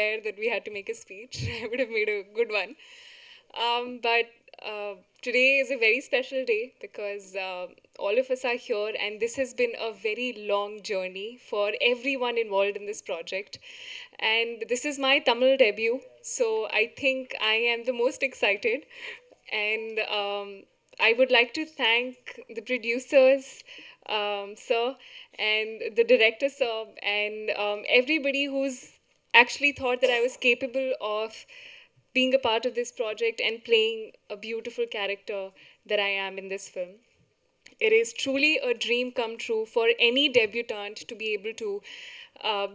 aware that we had to make a speech. I would have made a good one. But today is a very special day because all of us are here, and this has been a very long journey for everyone involved in this project. And this is my Tamil debut, so I think I am the most excited. And I would like to thank the producers, sir, and the director, sir, and everybody who's actually thought that I was capable of being a part of this project and playing a beautiful character that I am in this film. It is truly a dream come true for any debutant to be able to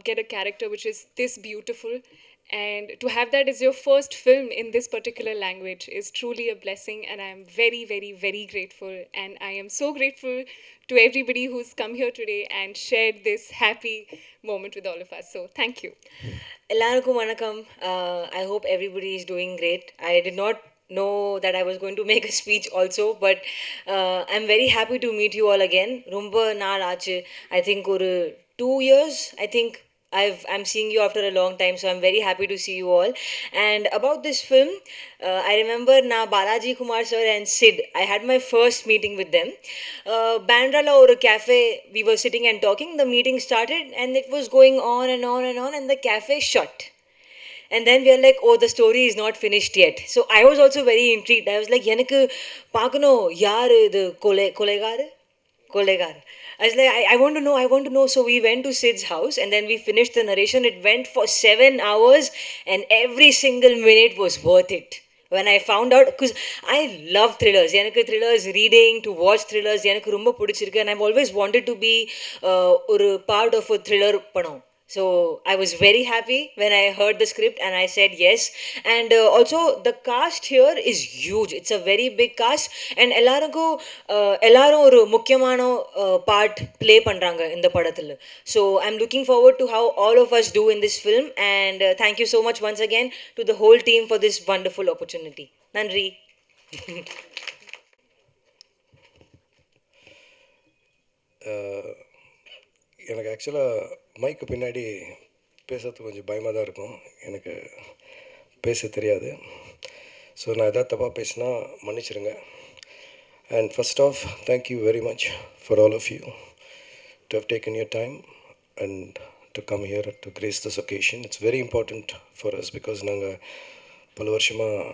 get a character which is this beautiful. And to have that as your first film in this particular language is truly a blessing. And I am very, very, very grateful. And I am so grateful to everybody who's come here today and shared this happy moment with all of us. So thank you. எல்லாருக்கும் வணக்கம். I hope everybody is doing great. I did not know that I was going to make a speech also, but I'm very happy to meet you all again. ரொம்ப நாள் ஆச்சு. I think ஒரு 2 years, I think I'm seeing you after a long time, so I'm very happy to see you all. And about this film, I remember now Balaji, Kumar sir and Sid, I had my first meeting with them. Bandrala or a cafe, we were sitting and talking, the meeting started and it was going on and on and on and the cafe shut. And then we are like, oh, the story is not finished yet. So I was also very intrigued. I was like, எனக்கு பார்க்கணும் யார் இது கொலைகார். I was like, I want to know, I want to know. So we went to Sid's house and then we finished the narration. It went for 7 hours and every single minute was worth it. When I found out, because I love thrillers. எனக்கு thrillers, reading, to watch thrillers, எனக்கு ரொம்ப பிடிச்சிருக்கு. And I've always wanted to be ஒரு part of a thriller படம். So I was very happy when I heard the script and I said yes. And also the cast here is huge. It's a very big cast and எல்லாரும் ஒரு முக்கியமான part play பண்றாங்க இந்த படத்துல. So I'm looking forward to how all of us do in this film and thank you so much once again to the whole team for this wonderful opportunity. நன்றி. எனக்கு ஆக்சுவலாக மைக்கு பின்னாடி பேசுறதுக்கு கொஞ்சம் பயமாக தான் இருக்கும். எனக்கு பேச தெரியாது. ஸோ நான் எதாவது தப்பாக பேசினா மன்னிச்சிடுங்க. And first of thank you very much for all of you to have taken your time and to come here to grace this occasion. It's very important for us because நாங்கள் பல வருஷமாக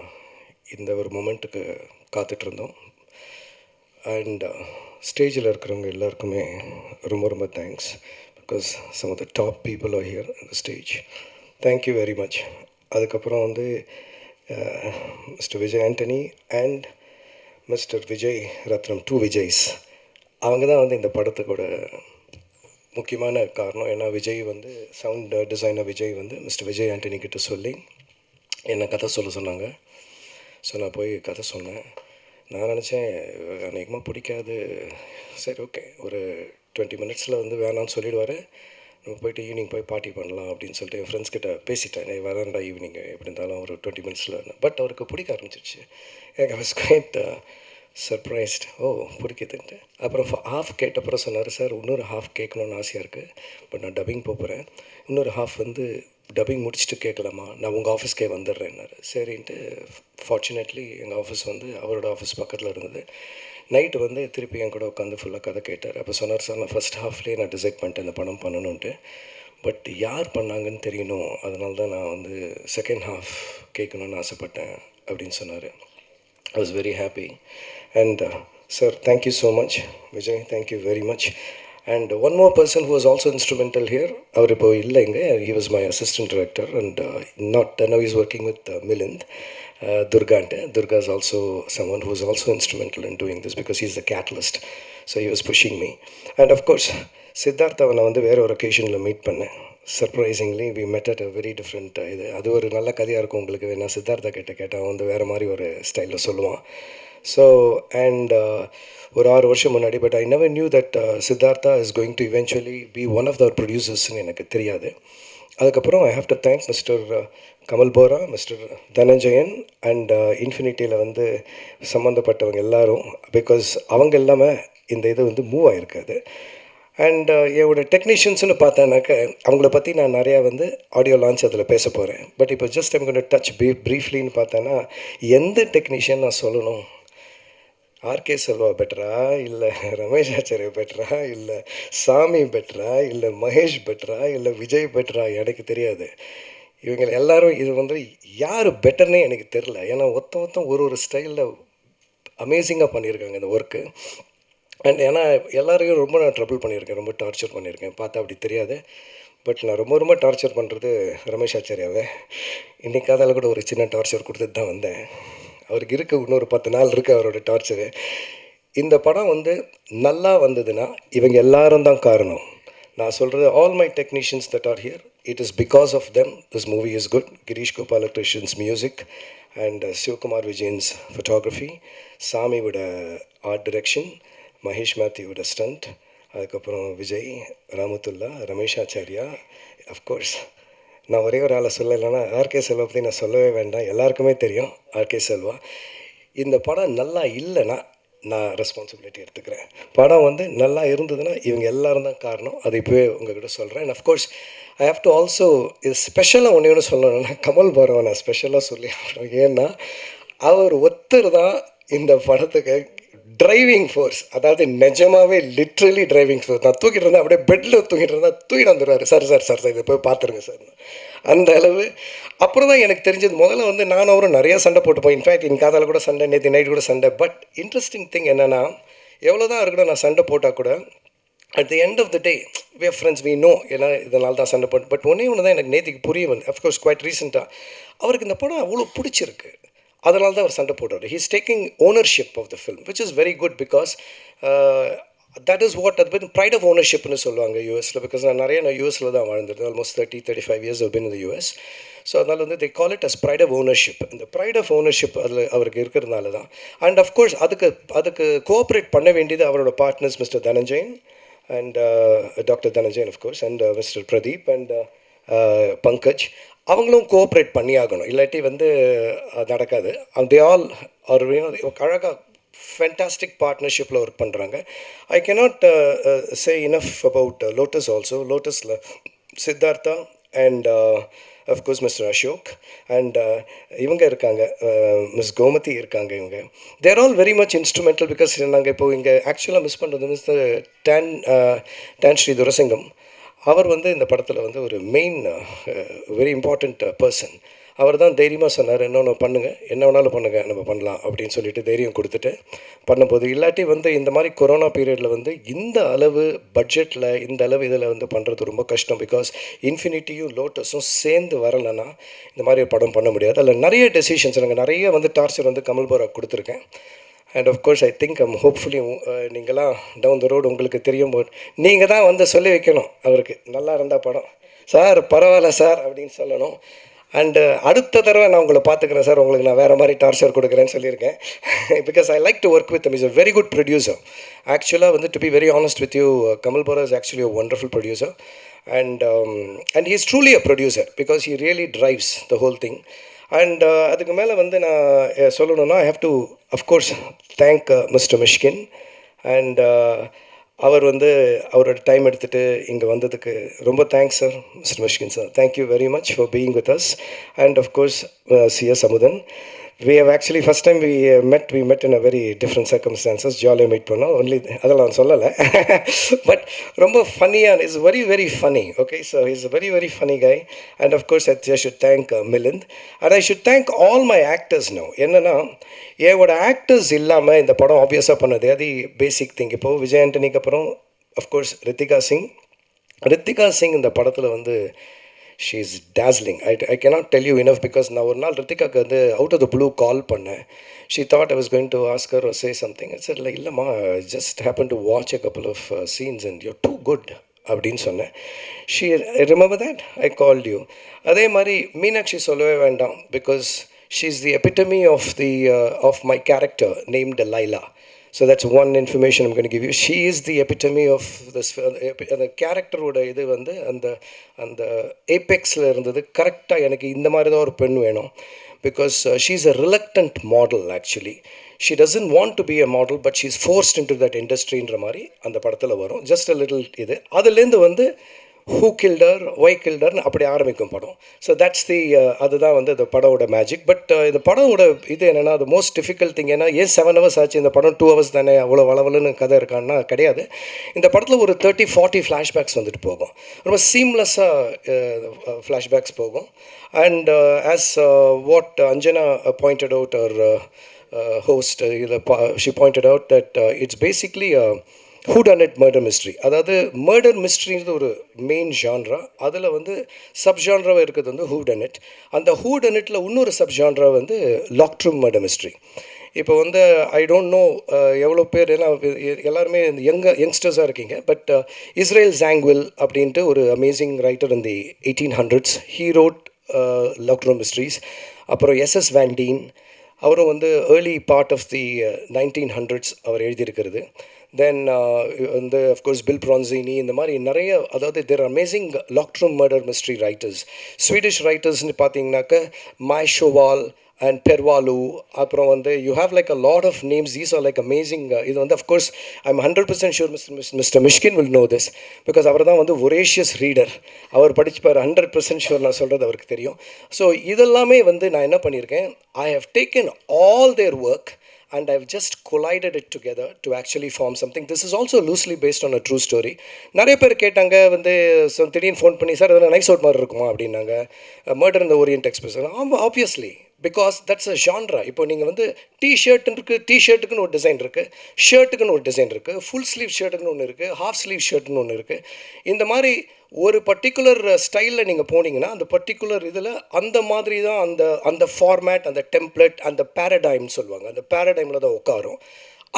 இந்த ஒரு மொமெண்ட்டுக்கு காத்துட்ருந்தோம். அண்ட் ஸ்டேஜில் இருக்கிறவங்க எல்லாருக்குமே ரொம்ப ரொம்ப thanks because some of the top people are here இந்த ஸ்டேஜ். Thank you very much. அதுக்கப்புறம் வந்து mister Vijay Antony and mister Vijay Ratnam, 2 Vijays, அவங்க தான் வந்து இந்த படத்துக்கூட முக்கியமான காரணம். ஏன்னா விஜய் வந்து சவுண்ட் டிசைனர் விஜய் வந்து மிஸ்டர் விஜய் ஆண்டனி கிட்ட சொல்லி என்னை கதை சொல்ல சொன்னாங்க. ஸோ நான் போய் கதை சொன்னேன். நான் நினச்சேன் அநேகமாக பிடிக்காது, சரி ஓகே ஒரு 20 மினிட்ஸில் வந்து வேணான்னு சொல்லிவிடுவார், நம்ம போய்ட்டு ஈவினிங் போய் பார்ட்டி பண்ணலாம் அப்படின்னு சொல்லிட்டு என் ஃப்ரெண்ட்ஸ் கிட்ட பேசிட்டேன். நீ வரேன்டா ஈவினிங்கு எப்படி இருந்தாலும் ஒரு 20 மினிட்ஸில். பட் அவருக்கு பிடிக்க ஆரம்பிச்சிருச்சு. எனக்கு ஐ வாஸ் குவைட் சர்ப்ரைஸ்ட். ஓ பிடிக்குதுன்ட்டு. அப்புறம் ஹாஃப் கேட்டப்புறம் சொன்னார், சார் இன்னொரு ஹாஃப் கேட்கணுன்னு ஆசையாக இருக்குது, பட் நான் டப்பிங் போகிறேன், இன்னொரு ஹாஃப் வந்து டப்பிங் முடிச்சுட்டு கேட்கலாமா, நான் உங்கள் ஆஃபீஸ்க்கே வந்துடுறேன்னாரு. சரின்ட்டு ஃபார்ச்சுனேட்லி எங்கள் ஆஃபீஸ் வந்து அவரோட ஆஃபீஸ் பக்கத்தில் இருந்தது. நைட்டு வந்து திருப்பி என் கூட உட்காந்து ஃபுல்லாக கதை கேட்டார். அப்போ சொன்னார், சார் நான் ஃபஸ்ட் ஹாஃப்லேயே நான் டிசைட் பண்ணிட்டேன் இந்த படம் பண்ணணுன்ட்டு, பட் யார் பண்ணாங்கன்னு தெரியணும், அதனால தான் நான் வந்து செகண்ட் ஹாஃப் கேட்கணுன்னு ஆசைப்பட்டேன் அப்படின்னு சொன்னார். I was very happy. And sir, thank you so much. Vijay, thank you very much. And one more person who was also instrumental here, அவர் இப்போ இல்லைங்க, he was my assistant director and now he's working with Milind. Durga is also someone who was also instrumental in doing this because he's the catalyst. So he was pushing me. And of course, சித்தார்த்தாவை நான் வந்து வேறு ஒரு ஒகேஷனில் meet பண்ணேன். Surprisingly we met at a very different இது. அது ஒரு நல்ல கதையாக இருக்கும் உங்களுக்கு. நான் சித்தார்த்தா கேட்டால் வந்து வேறு மாதிரி ஒரு ஸ்டைலில் சொல்லுவான். ஸோ அண்ட் ஒரு 6 வருஷம் முன்னாடி, but I never knew that Siddhartha is going to eventually be one of the ப்ரொடியூசர்ஸ்ன்னு எனக்கு தெரியாது. அதுக்கப்புறம் I have to thank mister Kamal Bora, mister Dhananjayan and இன்ஃபினிட்டியில் வந்து சம்மந்தப்பட்டவங்க எல்லோரும், பிகாஸ் அவங்க எல்லாமே இந்த இது வந்து மூவ் ஆகிருக்காது. அண்ட் என்னோட டெக்னீஷியன்ஸ்னு பார்த்தேன்னாக்க அவங்கள பற்றி நான் நிறையா வந்து ஆடியோ லான்ச் அதில் பேச போகிறேன். பட் இப்போ just I'm going to touch ப்ரீஃப்லின்னு பார்த்தேன்னா எந்த டெக்னீஷியன் நான் சொல்லணும், ஆர்கே செல்வா பெட்டரா, இல்லை ரமேஷ் ஆச்சாரியா பெட்டரா, இல்லை சாமி பெட்டரா, இல்லை மகேஷ் பெட்டரா, இல்லை விஜய் பெட்டரா, எனக்கு தெரியாது. இவங்க எல்லாரும் இது வந்து யார் பெட்டர்னே எனக்கு தெரில. ஏன்னா ஒருத்தன் ஒரு ஸ்டைலில் அமேசிங்காக பண்ணியிருக்காங்க இந்த ஒர்க்கு. அண்ட் ஏன்னா எல்லாரையும் ரொம்ப நான் ட்ரபிள் பண்ணியிருக்கேன், ரொம்ப டார்ச்சர் பண்ணியிருக்கேன். பார்த்தா அப்படி தெரியாது. பட் நான் ரொம்ப டார்ச்சர் பண்ணுறது ரமேஷ் ஆச்சாரியாவை. இன்றைக்கி அதில் கூட ஒரு சின்ன டார்ச்சர் கொடுத்துட்டு தான் வந்தேன். அவருக்கு இருக்குது, இன்னொரு 10 நாள் இருக்குது அவரோட டார்ச்சரு. இந்த படம் வந்து நல்லா வந்ததுன்னா இவங்க எல்லாரும் தான் காரணம். நான் சொல்கிறது all my technicians that are here, it is because of them this movie is good. Girish Gopalakrishnan's music and Sivakumar Vijayan's photography, சாமியோட ஆர்ட் டிரெக்ஷன், மகேஷ் மேத்யூவோட ஸ்டண்ட், அதுக்கப்புறம் விஜய், ராமத்துல்லா, ரமேஷ் ஆச்சாரியா. அஃப்கோர்ஸ் நான் ஒரே ஒரு ஆளை சொல்லலைன்னா ஆர்கே செல்வா பற்றி நான் சொல்லவே வேண்டாம், எல்லாருக்குமே தெரியும் ஆர்கே செல்வா. இந்த படம் நல்லா இல்லைன்னா நான் ரெஸ்பான்சிபிலிட்டி எடுத்துக்கிறேன். படம் வந்து நல்லா இருந்ததுன்னா இவங்க எல்லோரும் தான் காரணம். அதை இப்போவே உங்கள்கிட்ட சொல்கிறேன். And of course I have to also இது ஸ்பெஷலாக ஒன்று சொல்லணும்னா கமல் பாரவை நான் ஸ்பெஷலாக சொல்லி ஆகணும். ஏன்னா அவர் ஒருத்தர் தான் இந்த படத்துக்கு டிரைவிங் ஃபோர்ஸ். அதாவது நிஜமாகவே லிட்ரலி டிரைவிங் ஃபோர்ஸ். நான் தூக்கிட்டு இருந்தேன், அப்படியே பெட்டில் தூக்கிட்டு இருந்தால் தூக்கிட்டு வந்துடுவார். சார் இதை போய் பார்த்துருங்க சார். அந்த அளவு. அப்புறம் தான் எனக்கு தெரிஞ்சது, முதல்ல வந்து நான் அவரும் நிறையா சண்டை போட்டுப்போம். இன்ஃபேக்ட் என் காதால் கூட சண்டை, நேற்று நைட் கூட சண்டை. பட் இன்ட்ரெஸ்டிங் திங் என்னென்னா, எவ்வளோ தான் இருக்கணும் நான் சண்டை போட்டால் கூட at the end of the day we are friends, we know. ஏன்னா இதனால தான் சண்டை போட்டு. பட் ஒன்றே தான் எனக்கு நேற்றுக்கு புரிய வந்து, அஃப்கோர்ஸ் குவைட் ரீசெண்டாக அவருக்கு இந்த படம் அவ்வளோ பிடிச்சிருக்கு. அதனால தான் அவர் சண்டை போடுறாரு. He is taking ownership of the film, which is very good. Because that is what அது பின் ப்ரைட் ஆஃப் ஓனர்ஷிப்னு சொல்லுவாங்க யூஎஸில். பிகாஸ் நான் யூஎஸில் தான் வாழ்ந்துருது. ஆல்மோஸ்ட் 30-35 இயர்ஸ் பின் இந்த யூஎஸ். ஸோ அதனால் வந்து they call it as pride of ownership. இந்த ப்ரைட் ஆஃப் ஓனர்ஷிப் அதில் அவருக்கு இருக்கிறதுனால தான். அண்ட் அஃப்கோர்ஸ் அதுக்கு கோஆப்ரேட் பண்ண வேண்டியது அவரோட partners mister Dhananjayan and doctor Dhananjayan of course, and mister Pradeep and Pankaj. அவங்களும் கோஆப்ரேட் பண்ணி ஆகணும், இல்லாட்டி வந்து நடக்காது. தே ஆல் ஆர் அழகாக ஃபேண்டாஸ்டிக் பார்ட்னர்ஷிப்பில் ஒர்க் பண்ணுறாங்க. I cannot say enough about Lotus also. லோட்டஸில் Siddhartha and of course mister Ashok and இவங்க இருக்காங்க, மிஸ் கோமதி இருக்காங்க. இவங்க they're all very much instrumental. Because நாங்கள் இப்போ இங்கே ஆக்சுவலாக மிஸ் பண்ணுறது மிஸ்டர் டான் ஸ்ரீ துரசிங்கம். அவர் வந்து இந்த படத்தில் வந்து ஒரு மெயின் வெரி இம்பார்ட்டண்ட் பர்சன். அவர் தான் தைரியமாக சொன்னார், இன்னொன்று பண்ணுங்கள், என்ன வேணாலும் பண்ணுங்கள், நம்ம பண்ணலாம் அப்படின்னு சொல்லிட்டு தைரியம் கொடுத்துட்டு பண்ணும்போது. இல்லாட்டி வந்து இந்த மாதிரி கொரோனா பீரியடில் வந்து இந்த அளவு பட்ஜெட்டில் இந்த அளவு இதில் வந்து பண்ணுறது ரொம்ப கஷ்டம். பிகாஸ் இன்ஃபினிட்டியும் லோட்டஸும் சேர்ந்து வரலைன்னா இந்த மாதிரி ஒரு படம் பண்ண முடியாது. அதில் நிறைய டெசிஷன்ஸ், எனக்கு நிறைய வந்து டார்ச்சர் வந்து கமல் பாரா கொடுத்துருக்கேன். And of course I think hopefully நீங்களாம் டவுன் த ரோடு உங்களுக்கு தெரியும் போது நீங்கள் தான் வந்து சொல்லி வைக்கணும் அவருக்கு, நல்லா இருந்தால் படம் சார் பரவாயில்ல சார் அப்படின்னு சொல்லணும். அண்டு அடுத்த தடவை நான் உங்களை பார்த்துக்கிறேன் சார், உங்களுக்கு நான் வேறு மாதிரி டார்ச்சர் கொடுக்குறேன்னு சொல்லியிருக்கேன். Because I like to work with is a very good producer. ஆக்சுவலாக வந்து to be very honest with you, Kamal Bora is actually a wonderful producer. And he is truly a producer because he really drives the whole thing. And அதுக்கு மேலே வந்து நான் சொல்லணுன்னா I have to of course thank mister Mysskin. And அவர் வந்து அவரோட time எடுத்துகிட்டு இங்கே வந்ததுக்கு ரொம்ப thanks sir, mister Mysskin sir. Thank you very much for being with us. And of course CS Amudhan. We have actually first time we met in a very different circumstances. ஜாலியாக meet பண்ணோம். Only அதெல்லாம் நான் சொல்லலை. பட் ரொம்ப ஃபன்னியாக, is very very funny. Okay, so is a very very funny guy. And of course I should thank Milind. And I should thank all my actors now. என்னென்னா என்னோட actors இல்லாமல் இந்த படம் ஆப்வியஸாக பண்ணது அது பேசிக் திங். இப்போது விஜய் ஆண்டனிக்கு அப்புறம் அஃப்கோர்ஸ் ரித்திகா சிங் இந்த படத்தில் வந்து she is dazzling. I cannot tell you enough. Because நான் ஒரு நாள் ரித்திகாவுக்கு வந்து out of the blue call பண்ணேன். She thought I was going to ask her or say something. It's இல்லை இல்லைம்மா, just happen to watch a couple of scenes and you're too good அப்படின்னு சொன்னேன். She remember that I called you. அதே மாதிரி மீனாட்சி சொல்லவே வேண்டாம். Because she is the epitome of my character named Laila. So that's one information I'm going to give you. She is the epitome of this. அந்த கேரக்டரோட இது வந்து அந்த ஏபெக்ஸில் இருந்தது கரெக்டாக. எனக்கு இந்த மாதிரி தான் ஒரு பெண் வேணும். because she's a reluctant model actually. She doesn't want to be a model, but she's forced into that industryன்ற மாதிரி அந்த படத்தில் வரும். ஜஸ்ட் அ லிட்டில் இது அதுலேருந்து வந்து ஹூ கில்டர் ஒய் கில்டர்னு அப்படி ஆரம்பிக்கும் படம். ஸோ தட்ஸ் தி அதுதான் வந்து இந்த படமோட மேஜிக். பட் இந்த படமோட இது என்னென்னா அது மோஸ்ட் டிஃபிகல்ட் திங். ஏன்னா ஏன் 7 hours ஆச்சு, இந்த படம் 2 hours தானே, அவ்வளோ வளவலன்னு கதை இருக்கான்னா கிடையாது. இந்த படத்தில் ஒரு 30-40 ஃப்ளாஷ்பேக்ஸ் வந்துட்டு போகும். ரொம்ப சீம்லெஸ்ஸாக ஃப்ளாஷ்பேக்ஸ் போகும். And as what Anjana pointed out our host, she pointed out that it's basically a whodunit murder mystery. அதாவது மர்டர் மிஸ்ட்ரின்றது ஒரு மெயின் ஜான்ரா. அதில் வந்து சப் ஜான்ராவாக இருக்கிறது வந்து whodunit. அந்த whodunitல இன்னொரு சப் ஜான்ரா வந்து லாக்ட் ரூம் மர்டர் மிஸ்ட்ரி. இப்போ வந்து ஐ டோன்ட் நோ எவ்வளோ பேர், ஏன்னா எல்லாருமே யங்ஸ்டர்ஸாக இருக்கீங்க. பட் இஸ்ரேல் ஜாங்வில் அப்படின்ட்டு ஒரு அமேசிங் ரைட்டர் இந்த 1800s, he wrote locked room mysteries. அப்புறம் எஸ்எஸ் வேண்டீன், அவரும் வந்து early part of the 1900s அவர் எழுதியிருக்கிறது. தென் வந்து அஃப்கோர்ஸ் பில் ப்ரான்சினி, இந்த மாதிரி நிறைய, அதாவது there amazing locked room murder mystery writers. Swedish ரைட்டர்ஸ்னு பார்த்தீங்கன்னாக்க மாய் ஷோவால் அண்ட் பெர்வாலு, அப்புறம் வந்து you have like a lot of names. These are like amazing. இது வந்து of course I am 100% sure mister Mysskin will know this, because அவர் தான் வந்து voracious reader. அவர் படிச்சுப்பார். 100% ஷூர் நான் சொல்கிறது அவருக்கு தெரியும். ஸோ இதெல்லாமே வந்து நான் என்ன பண்ணியிருக்கேன், I have taken all their work and I've just collided it together to actually form something. This is also loosely based on a true story. நிறைய பேர் கேட்டாங்க வந்து, திடீர்னு ஃபோன் பண்ணி, சார் அதெல்லாம் நைஸ் அவுட் மாதிரி இருக்குமா அப்படின்னாங்க, murder in the Orient Express. Obviously, because that's a genre. இப்போ நீங்கள் வந்து டிஷர்ட்னு இருக்குது, டிஷர்ட்டுக்குன்னு ஒரு டிசைன் இருக்குது, ஷர்ட்டுக்குன்னு ஒரு டிசைன் இருக்குது, ஃபுல் ஸ்லீவ் ஷர்ட்டுக்குன்னு ஒன்று இருக்குது, ஹாஃப் ஸ்லீவ் ஷர்ட்டுன்னு ஒன்று இருக்குது. இந்த மாதிரி ஒரு பர்டிகுலர் ஸ்டைலில் நீங்கள் போனீங்கன்னா அந்த பர்டிகுலர் இதில் அந்த மாதிரி தான் அந்த அந்த ஃபார்மேட், அந்த டெம்ப்ளேட், அந்த பேரடைம்னு சொல்லுவாங்க, அந்த பேரடைமில் தான் உட்காரும்.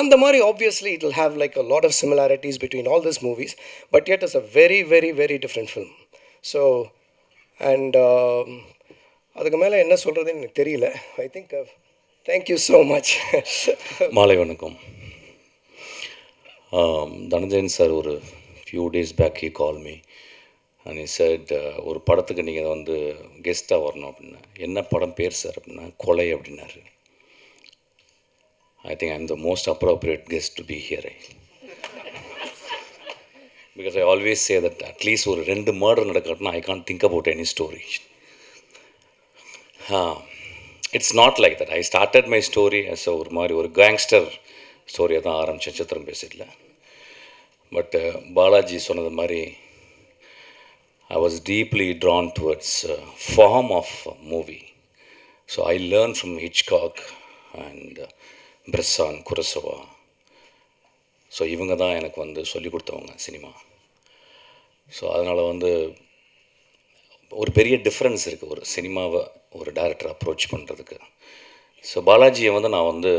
அந்த மாதிரி obviously it will have like a lot of similarities between all this movies, but yet it's a very very very different film. So and அதுக்கு மேலே என்ன சொல்கிறதுன்னு எனக்கு தெரியல. I think thank you so much. மாலை வணக்கம். தனஞ்சயன் சார் ஒரு few days back he call me and he said ஒரு படத்துக்கு நீங்கள் வந்து கெஸ்ட்டாக வரணும் அப்படின்னா. என்ன படம் பேர் சார் அப்படின்னா, கொலை அப்படின்னாரு. I think I'm the most appropriate guest to be here. Because I always say that at least ஒரு 2 murder நடக்கட்டும்னா I can't think about any story. It's not like that. I started my story as ஒரு மாதிரி ஒரு gangster ஸ்டோரியாக தான் ஆரம்பித்தேன் சித்திரம் பேசிட்டில். But Balaji சொன்னது மாதிரி I was deeply drawn towards form of movie. So I learned from Hitchcock and Bresson, Kurosawa. So இவங்க தான் எனக்கு வந்து சொல்லிக் கொடுத்தவங்க சினிமா. ஸோ அதனால் வந்து ஒரு பெரிய டிஃப்ரென்ஸ் இருக்குது ஒரு சினிமாவை ஒரு டைரக்டர் அப்ரோச் பண்ணுறதுக்கு. ஸோ பாலாஜியை வந்து நான் வந்து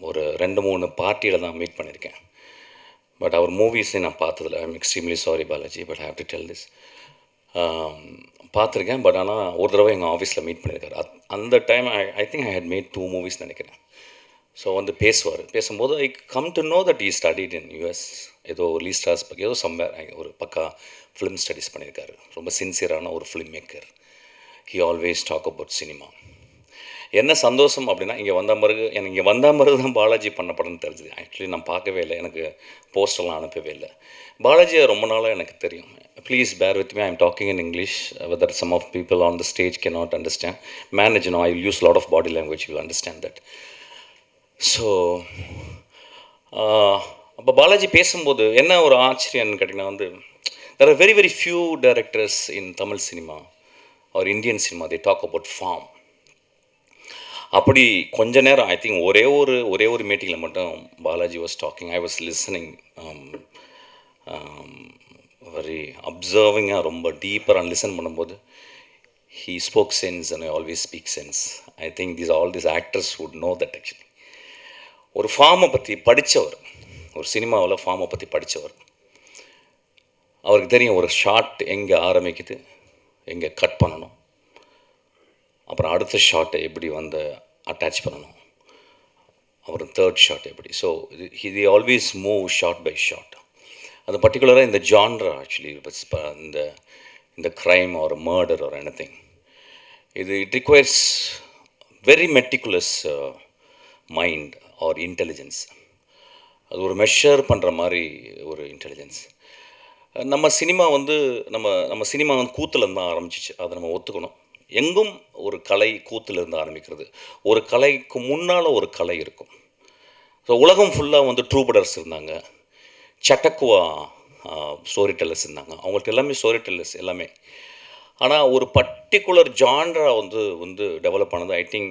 ஒரு 2-3 பார்ட்டியில் தான் மீட் பண்ணியிருக்கேன். பட் அவர் மூவிஸையும் நான் பார்த்ததில்ல. I am extremely sorry Balaji, but I have to tell this. பார்த்துருக்கேன். பட் ஆனால் ஒரு தடவை எங்கள் ஆஃபீஸில் மீட் பண்ணியிருக்காரு. அந்த time I think I had made 2 movies நினைக்கிறேன். ஸோ வந்து பேசும்போது I come to know that he studied in US. ஏதோ லீஸ்டாஸ் பக்கம் ஏதோ சம்வேர் ஒரு பக்கா ஃபிலிம் ஸ்டடீஸ் பண்ணியிருக்காரு. ரொம்ப சின்சியரான ஒரு film maker. He always talk about cinema. என்ன சந்தோஷம் அப்படின்னா, இங்கே வந்த பிறகு தான் பாலாஜி பண்ண படம்னு தெரிஞ்சுது. ஆக்சுவலி நான் பார்க்கவே இல்லை, எனக்கு போஸ்டர்லாம் அனுப்பவே இல்லை. பாலாஜியை ரொம்ப நாளாக எனக்கு தெரியும். Please bear with me, I am talking in English whether some of people on the stage can not understand. Manage I will use lot of body language, you will understand that. So அப்போ பாலாஜி பேசும்போது என்ன ஒரு ஆச்சரியம்னு கேட்டிங்கன்னா வந்து, there are very very few directors in Tamil cinema or Indian cinema they talk about form. அப்படி கொஞ்ச நேரம் I think ஒரே ஒரு மீட்டிங்கில் மட்டும் Balaji was talking. I was listening very அப்சர்விங்காக, ரொம்ப டீப்பராக லிசன் பண்ணும்போது he spoke sense and I always speak sense. I think all these actors would know that actually. ஒரு ஃபார்மை பற்றி படித்தவர், ஒரு சினிமாவில் ஃபார்மை பற்றி படித்தவர். அவருக்கு தெரியும் ஒரு ஷாட் எங்கே ஆரம்பிக்குது, எங்கே கட் பண்ணணும், அப்புறம் அடுத்த ஷாட்டை எப்படி வந்து அட்டாச் பண்ணணும், அப்புறம் தேர்ட் ஷாட் எப்படி. So he always move shot by shot. அது பர்டிகுலராக இந்த ஜான்ரா ஆக்சுவலி இந்த crime or murder or anything, it requires very meticulous mind or intelligence. அது ஒரு மெஷர் பண்ணுற மாதிரி ஒரு இன்டெலிஜென்ஸ். நம்ம சினிமா வந்து நம்ம நம்ம சினிமா வந்து கூத்துலேருந்து தான் ஆரம்பிச்சிச்சு, அதை நம்ம ஒத்துக்கணும். எங்கும் ஒரு கலை கூத்துலேருந்து ஆரம்பிக்கிறது. ஒரு கலைக்கு முன்னால் ஒரு கலை இருக்கும். ஸோ உலகம் ஃபுல்லாக வந்து ட்ரூபடர்ஸ் இருந்தாங்க, சட்டக்குவா ஸ்டோரி டெல்லர்ஸ் இருந்தாங்க. அவங்களுக்கு எல்லாமே ஸ்டோரி டெல்லர்ஸ் எல்லாமே. ஆனால் ஒரு பர்டிகுலர் ஜான்ரா வந்து வந்து டெவலப் ஆனது ஐ திங்க்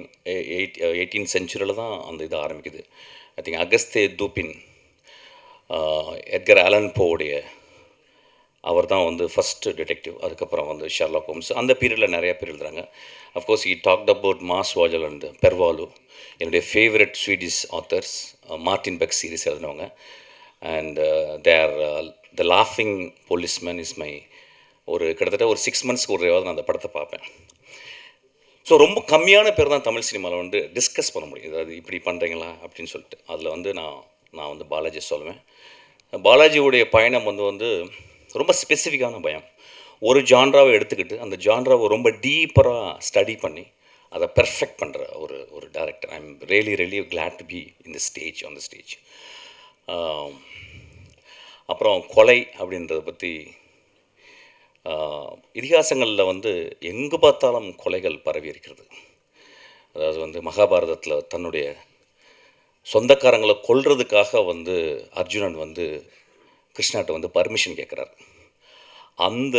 18th செஞ்சுரியில் தான் அந்த இது ஆரம்பிக்குது. ஐ திங்க் அகஸ்தே தூபின், எட்கர் ஆலன் போவுடைய அவர் தான் வந்து ஃபஸ்ட்டு டிடெக்டிவ். அதுக்கப்புறம் வந்து ஷெர்லாக் ஹோம்ஸ். அந்த பீரியடில் நிறையா பேர் எழுதுறாங்க. Of course I talked about Maj Sjowall and Per Wahloo, என்னுடைய favourite Swedish authors. Martin Beck series எழுதினவங்க. அண்ட் தேர் த லாஃபிங் போலீஸ்மேன் இஸ் மை ஒரு கிட்டத்தட்ட ஒரு 6 மந்த்ஸ்க்கு ஒரு நான் அந்த படத்தை பார்ப்பேன். ஸோ ரொம்ப கம்மியான பேர் தான் தமிழ் சினிமாவில் வந்து டிஸ்கஸ் பண்ண முடியும், அதாவது இப்படி பண்ணுறீங்களா அப்படின்னு சொல்லிட்டு. அதில் வந்து நான் வந்து பாலாஜி சொல்லுவேன். பாலாஜியுடைய பயணம் வந்து ரொம்ப ஸ்பெசிஃபிக்கான பயம். ஒரு ஜான்ராவை எடுத்துக்கிட்டு அந்த ஜான்ராவை ரொம்ப டீப்பராக ஸ்டடி பண்ணி அதை பெர்ஃபெக்ட் பண்ணுற ஒரு ஒரு director. I am really glad to be in the stage, on the stage. அப்புறம் கொலை அப்படின்றத பற்றி இதிகாசங்களில் வந்து எங்கே பார்த்தாலும் கொலைகள் பரவி இருக்கிறது. அதாவது வந்து மகாபாரதத்தில் தன்னுடைய சொந்தக்காரங்களை கொல்றதுக்காக வந்து அர்ஜுனன் வந்து கிருஷ்ணாட்ட வந்து பர்மிஷன் கேட்குறார். அந்த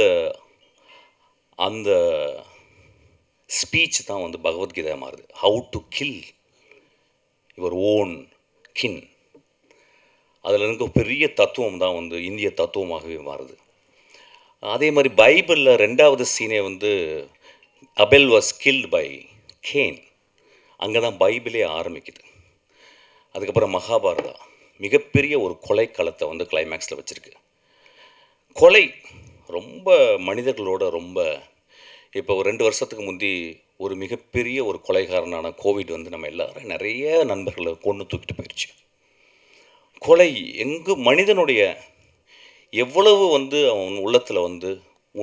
அந்த ஸ்பீச் தான் வந்து பகவத்கீதை மாறுது. How to kill your own kin. அதில் இருக்க பெரிய தத்துவம் தான் வந்து இந்திய தத்துவமாகவே மாறுது. அதே மாதிரி பைபிளில் 2வது சீனே வந்து Abel was killed by Cain. அங்கே தான் பைபிளே ஆரம்பிக்குது. அதுக்கப்புறம் மகாபாரதா மிகப்பெரிய ஒரு கொலைக்களத்தை வந்து கிளைமேக்ஸில் வச்சுருக்கு. கொலை ரொம்ப மனிதர்களோட ரொம்ப இப்போ ஒரு 2 வருஷத்துக்கு முந்தி ஒரு மிகப்பெரிய ஒரு கொலைகாரனான கோவிட் வந்து நம்ம எல்லாரும் நிறைய நண்பர்களை கொன்று தூக்கிட்டு போயிடுச்சு. கொலை எங்கு மனிதனுடைய எவ்வளவு வந்து அவன் உள்ளத்தில் வந்து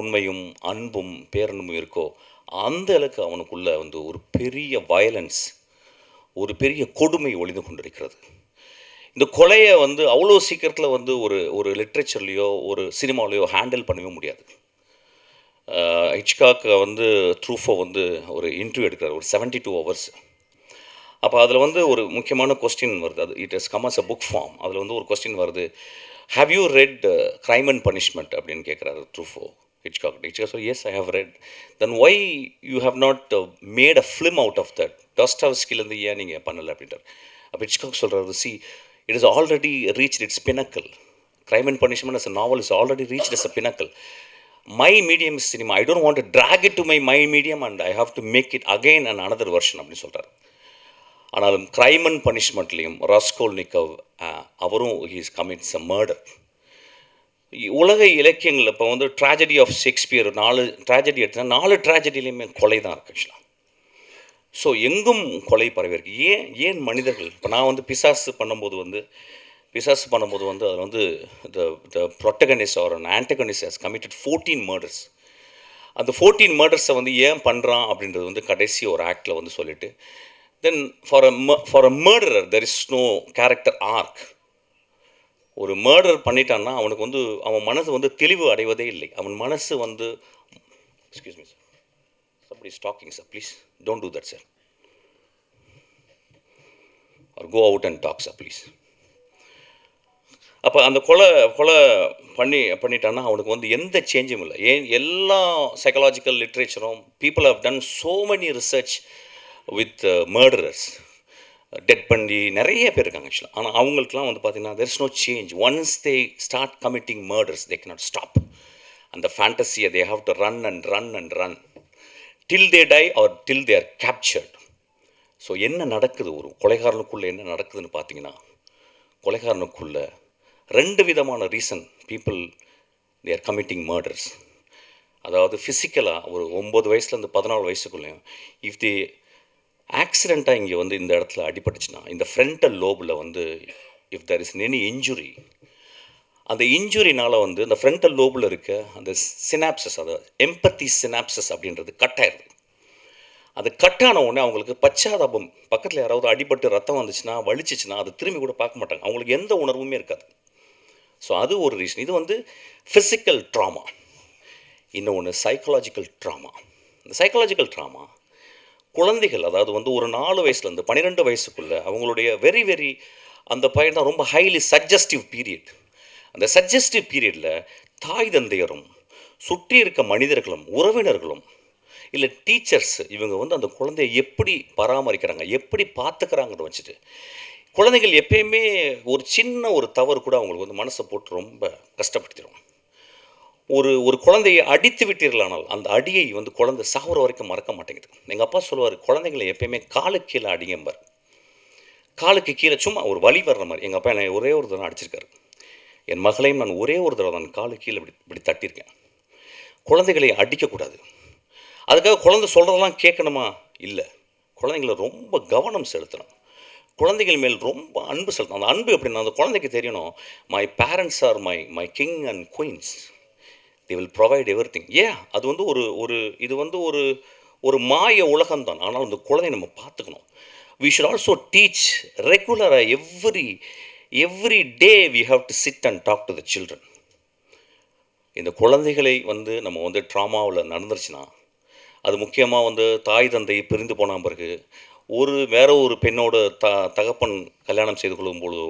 உண்மையும் அன்பும் பேரன்பும் இருக்கோ அந்த அளவுக்கு அவனுக்குள்ளே வந்து ஒரு பெரிய வயலன்ஸ், ஒரு பெரிய கொடுமை ஒளிந்து கொண்டிருக்கிறது. இந்த கொலையை வந்து அவ்வளோ சீக்கிரத்தில் வந்து ஒரு லிட்ரேச்சர்லேயோ ஒரு சினிமாவிலையோ ஹேண்டில் பண்ணவே முடியாது. ஹிச்காக் வந்து ட்ரூஃபோ வந்து ஒரு இன்டர்வியூ எடுக்கிறார், ஒரு 72 hours. அப்போ அதில் வந்து ஒரு முக்கியமான கொஸ்டின் வருது. அது it is come as a book form. அதில் வந்து ஒரு கொஸ்டின் வருது, have you read Crime and Punishment அப்படின்னு கேட்குறாரு ட்ரூஃபோ ஹிச்காக். சொல்லி yes I have read. Then why you have not made a film out of that? டாஸ்டாவ்ஸ்கிலேருந்து ஏன் நீங்கள் பண்ணலை அப்படின்றார். அப்போ ஹிச்காக் சொல்கிறாரு, see it is already reached its pinnacle. Crime and Punishment as a novel is already reached as a pinnacle. My medium is cinema. I don't want to drag it to my medium and I have to make it again and another version அப்படின்னு சொல்கிறார். ஆனாலும் crime and பனிஷ்மெண்ட்லேயும் ராஸ்கோல்னிக்கவ் அவரும் he's commits அ murder. உலக இலக்கியங்கள் இப்போ வந்து tragedy of Shakespeare 4 tragedy எடுத்தால் 4 ட்ராஜடிலையுமே கொலை தான் இருக்கு ஆக்சுவலாக. ஸோ எங்கும் கொலை பரவி இருக்கு. ஏன் மனிதர்கள் இப்போ நான் வந்து பிசாசு பண்ணும்போது வந்து அதில் வந்து the protagonist or an antagonist has committed 14 murders. அந்த 14 murdersஸை வந்து ஏன் பண்ணுறான் அப்படின்றது வந்து கடைசி ஒரு ஆக்டில் வந்து சொல்லிவிட்டு then for a murderer there is no character arc. ஒரு மர்டர் பண்ணிட்டான்னா அவனுக்கு வந்து அவன் மனசு வந்து தெளிவு அடைவதே இல்லை. அவன் மனசு வந்து excuse me sir, somebody is talking sir, please don't do that sir, or go out and talk sir please. அப்போ அந்த கொலை பண்ணிட்டான்னா அவனுக்கு வந்து எந்த சேஞ்சும் இல்லை. ஏன் எல்லா சைக்கலாஜிக்கல் லிட்ரேச்சரும் people have done so many research with murderers, டெட் பண்ணி நிறைய பேர் இருக்காங்க ஆக்சுவலாக. ஆனால் அவங்களுக்குலாம் வந்து பார்த்திங்கன்னா there is no change. Once they start committing murders they cannot stop. அந்த ஃபேண்டசியை they have to run and run till they die or till they are captured. ஸோ என்ன நடக்குது ஒரு கொலைகாரனுக்குள்ளே என்ன நடக்குதுன்னு பார்த்தீங்கன்னா, கொலைகாரனுக்குள்ளே 2 விதமான reason people they are committing murders. அதாவது ஃபிசிக்கலாக ஒரு 9 வயசுலேருந்து 14 வயசுக்குள்ளேயும் இஃப் தி ஆக்சிடெண்ட்டாக இங்கே வந்து இந்த இடத்துல அடிபட்டுச்சுன்னா இந்த ஃப்ரண்டல் லோபில் வந்து if there is any injury, அந்த இன்ஜுரினால் வந்து அந்த ஃப்ரண்டல் லோபில் இருக்க அந்த சினாப்சஸ், அதாவது எம்பத்தி சினாப்சஸ் அப்படின்றது கட் ஆயிடுது. அது கட்டான உடனே அவங்களுக்கு பச்சாதாபம், பக்கத்தில் யாராவது அடிபட்டு ரத்தம் வந்துச்சுன்னா வலிச்சிச்சுன்னா அது திரும்பி கூட பார்க்க மாட்டாங்க, அவங்களுக்கு எந்த உணர்வுமே இருக்காது. ஸோ அது ஒரு ரீசன். இது வந்து ஃபிசிக்கல் ட்ராமா. இன்னொன்று சைக்கலாஜிக்கல் ட்ராமா. இந்த சைக்கலாஜிக்கல் ட்ராமா குழந்தைகள், அதாவது வந்து ஒரு 4 வயசுலேருந்து 12 வயசுக்குள்ளே அவங்களுடைய வெரி வெரி அந்த பையன் தான் ரொம்ப ஹைலி சஜஸ்டிவ் பீரியட். அந்த சஜஸ்டிவ் பீரியடில் தாய் தந்தையரும் சுற்றி இருக்க மனிதர்களும் உறவினர்களும் இல்லை டீச்சர்ஸ் இவங்க வந்து அந்த குழந்தைய எப்படி பராமரிக்கிறாங்க, எப்படி பார்த்துக்கிறாங்கன்னு வச்சுட்டு, குழந்தைகள் எப்பயுமே ஒரு சின்ன ஒரு தவறு கூட அவங்களுக்கு வந்து மனசை போட்டு ரொம்ப கஷ்டப்படுத்திடும். ஒரு குழந்தையை அடித்து விட்டீர்களானால் அந்த அடியை வந்து குழந்தை சாகுற வரைக்கும் மறக்க மாட்டேங்குது. எங்கள் அப்பா சொல்லுவார், குழந்தைங்களை எப்பயுமே காலுக்கு கீழே அடிங்கம்பார். காலுக்கு கீழே சும்மா ஒரு வலி வர்ற மாதிரி. எங்கள் அப்பா என்னை ஒரே ஒரு தடவை அடிச்சிருக்காரு. என் மகளையும் நான் ஒரே ஒரு தடவை தான் காலுக்கு கீழே இப்படி தட்டியிருக்கேன். குழந்தைகளை அடிக்கக்கூடாது. அதுக்காக குழந்தை சொல்கிறதெல்லாம் கேட்கணுமா? இல்லை. குழந்தைங்களை ரொம்ப கவனம் செலுத்தணும். குழந்தைகள் மேல் ரொம்ப அன்பு செலுத்தணும். அந்த அன்பு எப்படின்னா, அந்த குழந்தைக்கு தெரியணும், my parents are my king and queens, they will provide everything. அது வந்து இது வந்து ஒரு மாய உலகம்தான். ஆனால் அந்த குழந்தையை நம்ம பார்த்துக்கணும். we should also teach ரெகுலராக every day we have to sit and talk to the children. இந்த குழந்தைகளை வந்து நம்ம வந்து ட்ராமாவில் நடந்துருச்சுன்னா, அது முக்கியமாக வந்து தாய் தந்தை பிரிந்து போன பிறகு வேற ஒரு பெண்ணோட தகப்பன் கல்யாணம் செய்து கொள்ளும் பொழுதோ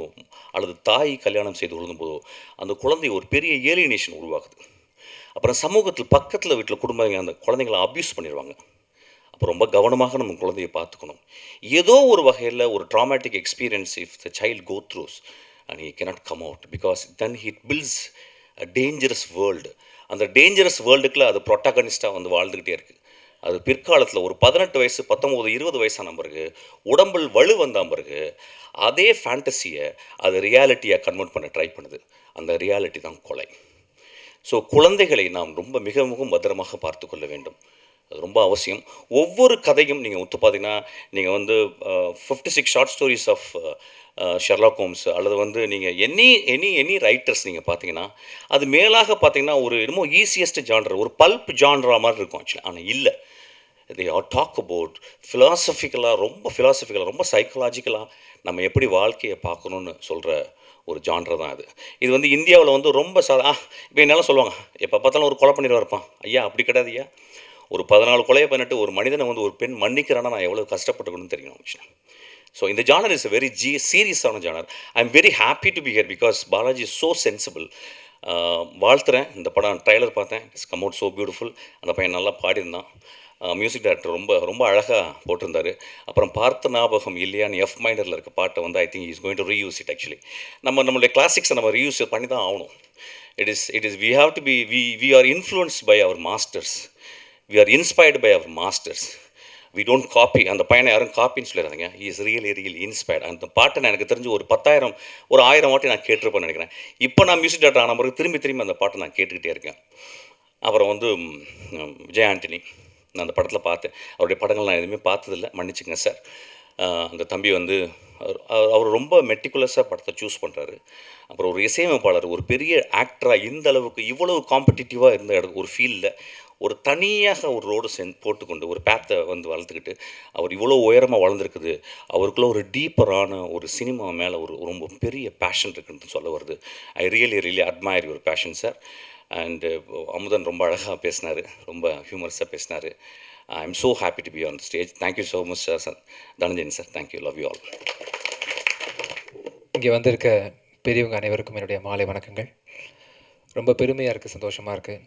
அல்லது தாய் கல்யாணம் செய்து கொள்ளும் போதோ அந்த குழந்தை ஒரு பெரிய ஏலியனேஷன் உருவாகுது. அப்புறம் சமூகத்தில் பக்கத்தில் வீட்டில் குடும்பங்க அந்த குழந்தைங்களை அப்யூஸ் பண்ணிடுவாங்க. அப்போ ரொம்ப கவனமாக நம்ம குழந்தையை பார்த்துக்கணும். ஏதோ ஒரு வகையில் ஒரு traumatic experience if the child go throughs and he cannot come out, because then it builds a dangerous world. அந்த டேஞ்சரஸ் வேர்ல்டுக்குள்ள அது ப்ரொட்டாகனிஸ்டாக வந்து வாழ்ந்துக்கிட்டே இருக்குது. அது பிற்காலத்தில் ஒரு 18 வயசு 19 20 வயசான பிறகு உடம்பில் வலு வந்த பிறகு அதே ஃபேண்டசியை அது ரியாலிட்டியாக கன்வெர்ட் பண்ண ட்ரை பண்ணுது. அந்த ரியாலிட்டி தான் கொலை. ஸோ குழந்தைகளை நாம் ரொம்ப மிக மிகவும் பத்திரமாக பார்த்து கொள்ள வேண்டும். அது ரொம்ப அவசியம். ஒவ்வொரு கதையும் நீங்கள் ஒத்து பார்த்தீங்கன்னா, நீங்கள் வந்து 56 short stories of Sherlock Holmes அல்லது வந்து நீங்கள் எனி ரைட்டர்ஸ் நீங்கள் பார்த்தீங்கன்னா, அது மேலாக பார்த்தீங்கன்னா ஒரு என்னமோ ஈஸியஸ்ட் ஜான்ரா, ஒரு பல்ப் ஜான்ரா மாதிரி இருக்கும் ஆக்சுவலி. ஆனால் இல்லை, they all talk about ஃபிலாசபிக்கலாக ரொம்ப சைக்கலாஜிக்கலாக நம்ம எப்படி வாழ்க்கையை பார்க்கணுன்னு சொல்கிற ஒரு ஜான்ரா தான் அது. இது வந்து இந்தியாவில் வந்து ரொம்ப இப்போ என்னாலும் சொல்லுவாங்க, எப்போ பார்த்தாலும் ஒரு கொலை பண்ணிட்டு இருப்பான். ஐயா அப்படி கிடையாது ஐயா. ஒரு 14 கொலையை பண்ணிட்டு ஒரு மனிதனை வந்து ஒரு பெண் மன்னிக்கிறான்னா நான் எவ்வளோ கஷ்டப்பட்டுக்கணும்னு தெரியணும். ஸோ இந்த ஜானர் இஸ் a வெரி சீரியஸான genre. I am very happy to be here because Balaji is so sensible. வாழ்த்துறேன். இந்த படம் ட்ரைலர் பார்த்தேன், it's come out so beautiful. அந்த பையன் நல்லா பாடியிருந்தான். மியூசிக் டைரக்டர் ரொம்ப ரொம்ப அழகாக போட்டிருந்தார். அப்புறம் பார்த்த ஞாபகம் இல்லையான்னு எஃப் மைனரில் இருக்க பாட்டை வந்து I think is going to reuse it. Actually நம்மளுடைய கிளாசிக்ஸை நம்ம ரீயூஸ் பண்ணி தான் ஆகணும். It is we have to be we are influenced by our masters, we are inspired by our masters, we don't copy. அந்த பையனை யாரும் காப்பின்னு சொல்லிடுறாங்க. He is really inspired. அந்த பாட்டை நான் எனக்கு தெரிஞ்சு ஒரு 1000 வாட்டி நான் கேட்டிருப்பேன்னு நினைக்கிறேன். இப்போ நான் மியூசிக் டைரக்டர் ஆன பிறகு திரும்பி அந்த பாட்டை நான் கேட்டுக்கிட்டே இருக்கேன். அப்புறம் வந்து விஜய் ஆண்டனி, நான் அந்த படத்தில் பார்த்தேன். அவருடைய படங்கள் நான் எதுவுமே பார்த்ததில்லை, மன்னிச்சுங்க சார். அந்த தம்பி வந்து அவர் ரொம்ப மெட்டிகுலஸாக படத்தை சூஸ் பண்ணுறாரு. அப்புறம் ஒரு இசையமைப்பாளர், ஒரு பெரிய ஆக்டராக இந்த அளவுக்கு இவ்வளவு காம்படிட்டிவாக இருந்த ஒரு ஃபீல்டில் ஒரு தனியாக ஒரு ரோடு போட்டுக்கொண்டு ஒரு பேத்தை வந்து வளர்த்துக்கிட்டு அவர் இவ்வளோ உயரமாக வளர்ந்துருக்குது. அவருக்குள்ள ஒரு டீப்பரான ஒரு சினிமா மேலே ஒரு ரொம்ப பெரிய பேஷன் இருக்குன்னு சொல்ல வருது. I really admire your fashion sir. And Amudhan ரொம்ப அழகாக பேசினார், ரொம்ப ஹியூமரஸாக பேசினார். I am so happy to be on stage. Thank you so much sir. Dhananjayan sir, thank you, love you all. இங்கே வந்திருக்க பெரியவங்க அனைவருக்கும் என்னுடைய மாலை வணக்கங்கள். ரொம்ப பெருமையாக இருக்குது, சந்தோஷமாக இருக்குது.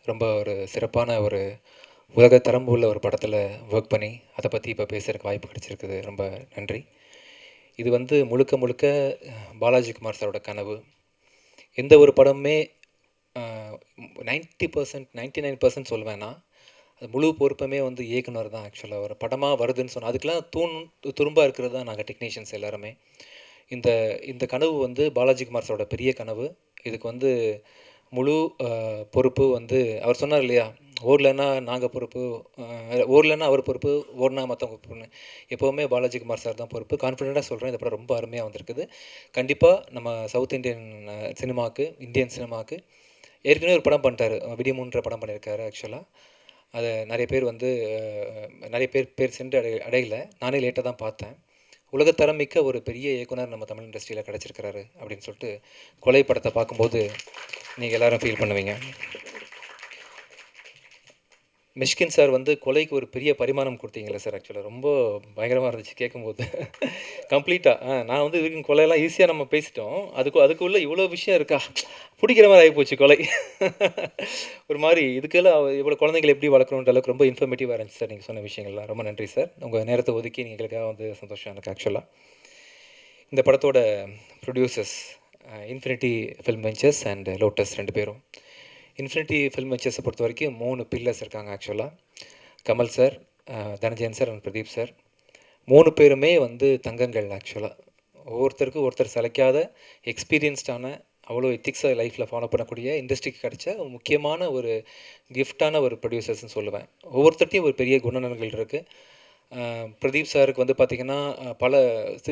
ரொம்ப ஒரு சிறப்பான ஒரு உலகத்தரம் உள்ள ஒரு படத்தில் ஒர்க் பண்ணி அதை பற்றி இப்போ பேசுகிறதுக்கு வாய்ப்பு கிடைச்சிருக்குது. ரொம்ப நன்றி. இது வந்து முழுக்க பாலாஜி குமார் சாரோட கனவு. எந்த ஒரு படமுமே 90% 99% சொல்லுவேன்னா அது முழு பொறுப்புமே வந்து இயக்குனர் தான். ஆக்சுவலாக ஒரு படமாக வருதுன்னு சொன்னால் அதுக்கெலாம் துரும்பாக இருக்கிறது தான் நாங்கள் டெக்னீஷியன்ஸ் எல்லாருமே. இந்த கனவு வந்து பாலாஜி குமார் சாரோட பெரிய கனவு. இதுக்கு வந்து முழு பொறுப்பு வந்து அவர் சொன்னார் இல்லையா, ஓடலைன்னா நாங்கள் பொறுப்பு, ஓடலைன்னா அவர் பொறுப்பு, ஓடினா மற்றவங்க பொறுப்புன்னு. எப்போவுமே பாலாஜி குமார் சார் தான் பொறுப்பு. கான்ஃபிடெண்ட்டாக சொல்கிறேன், இந்த படம் ரொம்ப அருமையாக வந்திருக்குது. கண்டிப்பாக நம்ம சவுத் இந்தியன் சினிமாவுக்கு, இந்தியன் சினிமாவுக்கு ஏற்கனவே ஒரு படம் பண்ணிட்டார், விடியமுன்ற படம் பண்ணியிருக்காரு. ஆக்சுவலாக அதை நிறைய பேர் சென்று அடையல. நானே லேட்டாக தான் பார்த்தேன். உலகத்தரம் மிக்க ஒரு பெரிய இயக்குனர் நம்ம தமிழ் இண்டஸ்ட்ரியில் கிடச்சிருக்கிறாரு அப்படின்னு சொல்லிட்டு கொலை படத்தை பார்க்கும்போது நீங்கள் எல்லாரும் ஃபீல் பண்ணுவீங்க. மிஷ்கின் சார் வந்து கொலைக்கு ஒரு பெரிய பரிமாணம் கொடுத்தீங்களே சார். ஆக்சுவலாக ரொம்ப பயங்கரமாக இருந்துச்சு கேட்கும்போது. கம்ப்ளீட்டாக நான் வந்து இதுக்கு கொலையெல்லாம் ஈஸியாக நம்ம பேசிட்டோம். அதுக்குள்ளே இவ்வளோ விஷயம் இருக்கா, பிடிக்கிற மாதிரி ஆகிப்போச்சு கொலை. ஒரு மாதிரி இதுக்கெல்லாம் இவ்வளோ குழந்தைங்களை எப்படி வளர்க்கணுன்ற அளவுக்கு ரொம்ப இன்ஃபர்மேட்டிவாக இருந்துச்சு சார் நீங்கள் சொன்ன விஷயங்கள்லாம். ரொம்ப நன்றி சார். உங்கள் நேரத்தை ஒதுக்கி எங்களுக்காக வந்து சந்தோஷம் எனக்கு. ஆக்சுவலாக இந்த படத்தோட producers infinity film ventures and lotus 2 பேரும். இன்ஃபினிட்டி ஃபில்ம் வெஞ்சர்ஸை பொறுத்த வரைக்கும் 3 பில்லர்ஸ் இருக்காங்க ஆக்சுவலாக. Kamal sir, Dhananjayan sir and Pradeep sir. 3 பேருமே வந்து தங்கங்கள் ஆக்சுவலாக. ஒவ்வொருத்தருக்கும் ஒருத்தர் சளைக்காத எக்ஸ்பீரியன்ஸ்டான அவ்வளோ எத்திக்ஸாக லைஃப்பில் ஃபாலோ பண்ணக்கூடிய இண்டஸ்ட்ரிக்கு கிடைச்ச முக்கியமான ஒரு கிஃப்டான ஒரு ப்ரொடியூசர்ஸ்ன்னு சொல்லுவேன். ஒவ்வொருத்தர்ட்டையும் ஒரு பெரிய குணநலன்கள் இருக்குது. பிரதீப் சாருக்கு வந்து பார்த்திங்கன்னா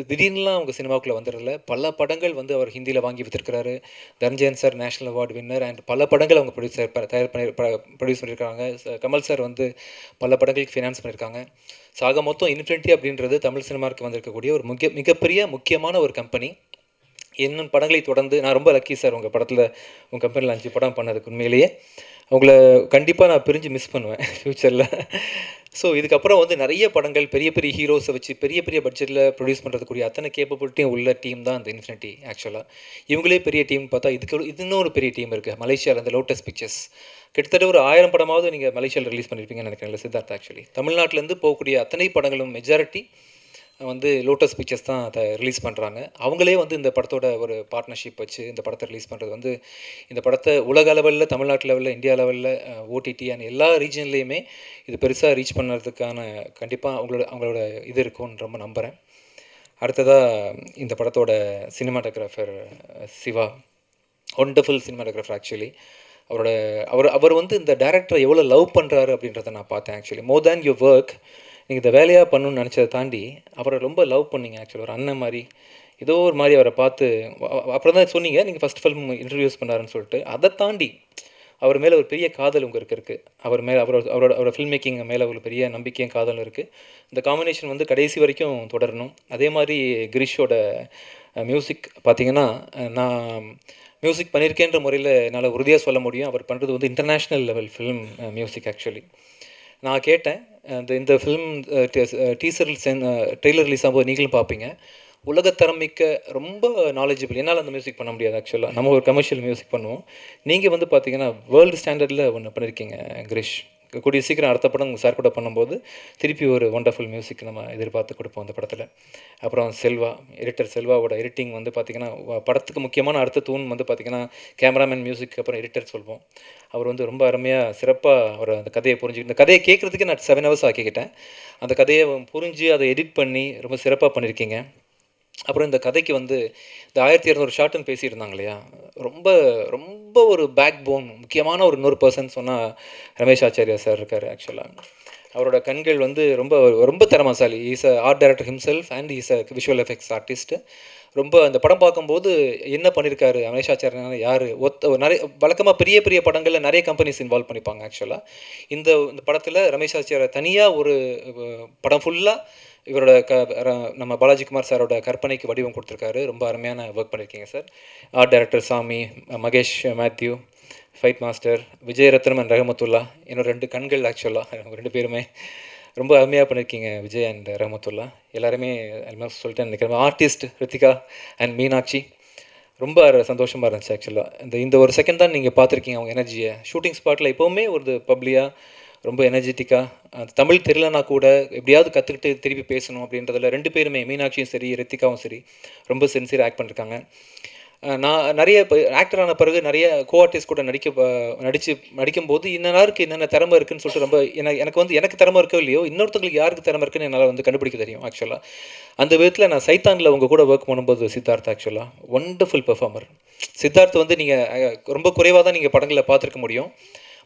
திடீர்னுலாம் அவங்க சினிமாவுக்குள்ளே வந்துடல. பல படங்கள் வந்து அவர் ஹிந்தியில் வாங்கி விற்றுருக்கிறாரு. Dhananjayan sir national award winner and பல படங்கள் அவங்க ப்ரொடியூஸ் பண்ணியிருக்காங்க. கமல் சார் வந்து பல படங்களுக்கு ஃபினான்ஸ் பண்ணியிருக்காங்க. ஆக மொத்தம் இன்ஃபினிட்டி அப்படின்றது தமிழ் சினிமாவுக்கு வந்திருக்கக்கூடிய ஒரு மிகப்பெரிய முக்கியமான ஒரு கம்பெனி. இன்னும் படங்களை தொடர்ந்து நான் ரொம்ப லக்கி சார். உங்கள் படத்தில் உங்கள் கம்பெனியில் 5 படம் பண்ணதுக்கு உண்மையிலேயே அவங்கள கண்டிப்பாக நான் பிரிஞ்சு மிஸ் பண்ணுவேன் ஃப்யூச்சரில். ஸோ இதுக்கப்புறம் வந்து நிறைய படங்கள் பெரிய பெரிய ஹீரோஸை வச்சு பெரிய பெரிய பட்ஜெட்டில் ப்ரொடியூஸ் பண்ணுறதுக்குரிய அத்தனை கேப்பபிலிட்டியும் உள்ள டீம் தான் அந்த இன்ஃபினிட்டி. ஆக்சுவலாக இவங்களே பெரிய டீம் பார்த்தா இது இன்னொரு பெரிய டீம் இருக்குது மலேசியாவில், அந்த லோட்டஸ் பிக்சர்ஸ். கிட்டத்தட்ட ஒரு 1000 படமாவது நீங்கள் மலேசியாவில் ரிலீஸ் பண்ணியிருப்பீங்கன்னு நினைக்கிறேன் சித்தார்த். ஆக்சுவலி தமிழ்நாட்டிலேருந்து போகக்கூடிய அத்தனை படங்களும் மெஜாரிட்டி வந்து லோட்டஸ் பிக்சர்ஸ் தான் அதை ரிலீஸ் பண்ணுறாங்க. அவங்களே வந்து இந்த படத்தோட ஒரு பார்ட்னர்ஷிப் வச்சு இந்த படத்தை ரிலீஸ் பண்ணுறது வந்து இந்த படத்தை உலக லெவலில், தமிழ்நாட்டு லெவலில், இந்தியா லெவலில், ஓடிடி அண்ட் எல்லா ரீஜன்லேயுமே இது பெருசாக ரீச் பண்ணுறதுக்கான கண்டிப்பாக அவங்களோட இது இருக்கும்னு ரொம்ப நம்புகிறேன். அடுத்ததாக இந்த படத்தோட cinematographer Siva, wonderful cinematographer. Actually அவர் வந்து இந்த டைரக்டரை எவ்வளோ லவ் பண்ணுறாரு அப்படின்றத நான் பார்த்தேன். Actually more than your work, நீங்கள் இந்த வேலையாக பண்ணணும்னு நினச்சதை தாண்டி அவரை ரொம்ப லவ் பண்ணிங்க. ஆக்சுவலி ஒரு அண்ணன் மாதிரி ஏதோ ஒரு மாதிரி அவரை பார்த்து அப்புறம் தான் சொன்னீங்க நீங்கள் ஃபஸ்ட் ஃபில்ம் இன்ட்ரடியூஸ் பண்ணாருன்னு சொல்லிட்டு. அதை தாண்டி அவர் மேலே ஒரு பெரிய காதல் உங்களுக்கு இருக்குது. அவர் மேலே அவரோட ஃபில்ம் மேக்கிங் மேலே ஒரு பெரிய நம்பிக்கையும் காதலும் இருக்குது. இந்த காம்பினேஷன் வந்து கடைசி வரைக்கும் தொடரணும். அதே மாதிரி கிரீஷோட மியூசிக் பார்த்திங்கன்னா, நான் மியூசிக் பண்ணியிருக்கேன்ற முறையில் என்னால் உறுதியாக சொல்ல முடியும். அவர் பண்ணுறது வந்து international level film music. Actually நான் கேட்டேன் இந்த ஃபில்ம் டீசர் ட்ரெய்லர் ரிலீஸ் ஆகும்போது நீங்களும் பார்ப்பீங்க. உலகத்தரம் மிக்க ரொம்ப நாலேஜபிள். என்னால் அந்த மியூசிக் பண்ண முடியாது. ஆக்சுவலாக நம்ம ஒரு கமர்ஷியல் மியூசிக் பண்ணுவோம். நீங்கள் வந்து பார்த்தீங்கன்னா வேர்ல்டு ஸ்டாண்டர்டில் ஒன்று பண்ணியிருக்கீங்க கிரிஷ். கூடிய சீக்கிரம் அடுத்த படம் சார் கூட பண்ணும்போது திருப்பி ஒரு ஒண்டர்ஃபுல் மியூசிக் நம்ம எதிர்பார்த்து கொடுப்போம் அந்த படத்தில். அப்புறம் செல்வா, எடிட்டர் செல்வாவோட எடிட்டிங் வந்து பார்த்திங்கன்னா படத்துக்கு முக்கியமான அடுத்த தூண் வந்து பார்த்திங்கன்னா கேமராமேன், மியூசிக், அப்புறம் எடிட்டர் சொல்வோம். அவர் வந்து ரொம்ப அருமையாக சிறப்பாக அவர் அந்த கதையை புரிஞ்சுக்கிட்டு, இந்த கதையை கேட்குறதுக்கு நான் 7 hours ஆக்கிக்கிட்டேன். அந்த கதையை புரிஞ்சு அதை எடிட் பண்ணி ரொம்ப சிறப்பாக பண்ணியிருக்கீங்க. அப்புறம் இந்த கதைக்கு வந்து இந்த 1200 ஷாட்டுன்னு பேசியிருந்தாங்க இல்லையா, ரொம்ப ரொம்ப ஒரு பேக் போன் முக்கியமான ஒரு இன்னொரு பர்சன் சொன்னால் ரமேஷ் ஆச்சாரியா சார் இருக்கார். ஆக்சுவலாக அவரோட கண்கள் வந்து ரொம்ப ரொம்ப திறமைசாலி. Is a art director himself and is a visual effects artist. ரொம்ப அந்த படம் பார்க்கும்போது என்ன பண்ணியிருக்காரு ரமேஷ் ஆச்சாரியா, யார் நிறைய வழக்கமாக பெரிய பெரிய படங்களில் நிறைய கம்பெனிஸ் இன்வால்வ் பண்ணிப்பாங்க. ஆக்சுவலாக இந்த படத்தில் ரமேஷ் ஆச்சாரியா தனியாக ஒரு படம் ஃபுல்லாக இவரோட நம்ம பாலாஜி குமார் சாரோட கற்பனைக்கு வடிவம் கொடுத்துருக்காரு. ரொம்ப அருமையான ஒர்க் பண்ணியிருக்கீங்க sir. Art director Sami, Mahesh Mathew, fight master Vijayarathnam and Rahmathulla, என்னோட 2 கண்கள். ஆக்சுவலாக 2 பேருமே ரொம்ப அருமையாக பண்ணியிருக்கீங்க. விஜய் அண்ட் ரஹமத்துல்லா எல்லாருமே ஆல்மோஸ்ட் சொல்லிட்டேன் நினைக்கிறேன். ஆர்டிஸ்ட் ரித்திகா அண்ட் மீனாட்சி, ரொம்ப சந்தோஷமாக இருந்துச்சு. ஆக்சுவலாக இந்த ஒரு செகண்ட் தான் நீங்கள் பார்த்துருக்கீங்க அவங்க எனர்ஜியை. ஷூட்டிங் ஸ்பாட்டில் எப்போவுமே ஒரு பப்ளியாக ரொம்ப எனர்ஜெட்டிக்காக, தமிழ் தெரியலனா கூட எப்படியாவது கற்றுக்கிட்டு திருப்பி பேசணும் அப்படின்றதில் 2 பேருமே, மீனாட்சியும் சரி ரித்திகாவும் சரி, ரொம்ப சின்சியர் ஆக்ட் பண்ணியிருக்காங்க. நான் நிறைய இப்போ ஆக்டர் ஆன பிறகு நிறைய கோ ஆர்டிஸ்ட் கூட நடிக்கும்போது இன்னருக்கு என்னென்ன திறமை இருக்குதுன்னு சொல்லிட்டு ரொம்ப எனக்கு வந்து எனக்கு திறமை இருக்கோ இல்லையோ, இன்னொருத்தங்களுக்கு யாருக்கு திறமை இருக்குன்னு என்னால் வந்து கண்டுபிடிக்க தெரியும். ஆக்சுவலாக அந்த விதத்தில் நான் சைத்தானில் உங்கள் கூட ஒர்க் பண்ணும்போது சித்தார்த் ஆக்சுவலாக ஒண்டர்ஃபுல் பெர்ஃபார்மர். சித்தார்த் வந்து நீங்கள் ரொம்ப குறைவாக தான் நீங்கள் படங்களில் பார்த்துருக்க முடியும்.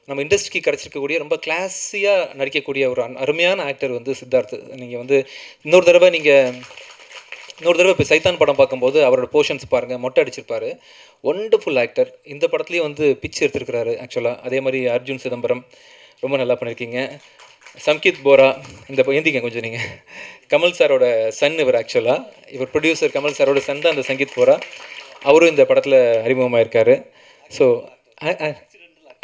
நம்ம இண்டஸ்ட்ரிக்கு கிடச்சிருக்கக்கூடிய ரொம்ப கிளாஸியாக நடிக்கக்கூடிய ஒரு அருமையான ஆக்டர் வந்து சித்தார்த். நீங்கள் வந்து இன்னொரு தடவை இப்போ சைத்தான் படம் பார்க்கும்போது அவரோட போர்ஷன்ஸ் பாருங்கள், மொட்டை அடிச்சிருப்பார். Wonderful actor. இந்த படத்துலேயும் வந்து பிச் எடுத்துருக்கிறாரு. ஆக்சுவலாக அதே மாதிரி அர்ஜுன் சிதம்பரம், ரொம்ப நல்லா பண்ணியிருக்கீங்க. சம்கித் போரா, இந்த ஏந்திங்க கொஞ்சம் நீங்கள். கமல் சாரோட சன் இவர் ஆக்சுவலாக. இவர் ப்ரொடியூசர் கமல் சாரோட சன் தான் அந்த சங்கீத் போரா. அவரும் இந்த படத்தில் அறிமுகமாக இருக்கார். ஸோ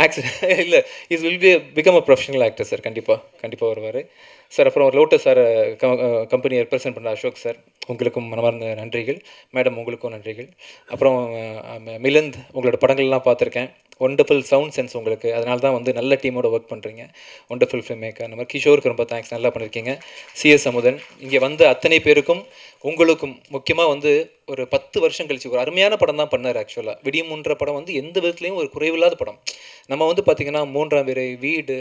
ஆக்சிடென்ட் இல்லை, is will be become a professional actor sir. கண்டிப்பாக வருவார் சார். அப்புறம் லோட்டஸ் சார் கம்பெனியை ரெப்ரசென்ட் பண்ண அசோக் சார், உங்களுக்கும் மனமார்ந்த நன்றிகள். மேடம் உங்களுக்கும் நன்றிகள். அப்புறம் மிலந்த், உங்களோட படங்கள்லாம் பார்த்துருக்கேன். ஒண்டர்ஃபுல் சவுண்ட் சென்ஸ் உங்களுக்கு, அதனால தான் வந்து நல்ல டீமோட ஒர்க் பண்ணுறீங்க. Wonderful film maker. அந்த மாதிரி கிஷோருக்கு ரொம்ப தேங்க்ஸ், நல்லா பண்ணியிருக்கீங்க. சிஎஸ் அமுதன், இங்கே வந்த அத்தனை பேருக்கும் உங்களுக்கும் முக்கியமாக வந்து ஒரு 10 வருஷம் கழிச்சு ஒரு அருமையான படம் தான் பண்ணார் ஆக்சுவலாக. விடியமுன்ற படம் வந்து எந்த விதத்துலையும் ஒரு குறைவில்லாத படம். நம்ம வந்து பார்த்திங்கன்னா 3ஆம் பிறை, வீடு,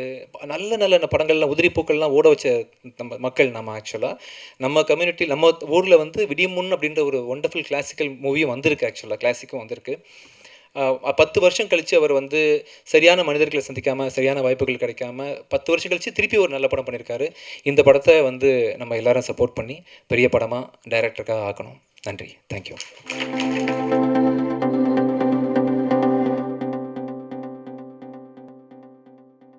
நல்ல நல்ல படங்கள்லாம், உதிரி பூக்கள்லாம் ஓட வச்ச நம்ம மக்கள். நம்ம ஆக்சுவலாக நம்ம கம்யூனிட்டி, நம்ம ஊரில் வந்து விடியமுன் அப்படின்ற ஒரு ஒண்டர்ஃபுல் கிளாசிக்கல் மூவியும் வந்திருக்கு. ஆக்சுவலாக கிளாசிக்கும் வந்திருக்கு. 10 வருஷம் கழித்து அவர் வந்து சரியான மனிதர்களை சந்திக்காமல், சரியான வாய்ப்புகள் கிடைக்காம 10 வருஷம் கழித்து திருப்பி ஒரு நல்ல படம் பண்ணியிருக்காரு. இந்த படத்தை வந்து நம்ம எல்லாரும் சப்போர்ட் பண்ணி பெரிய படமாக டைரக்டருக்காக ஆக்கணும். நன்றி. தேங்க்யூ.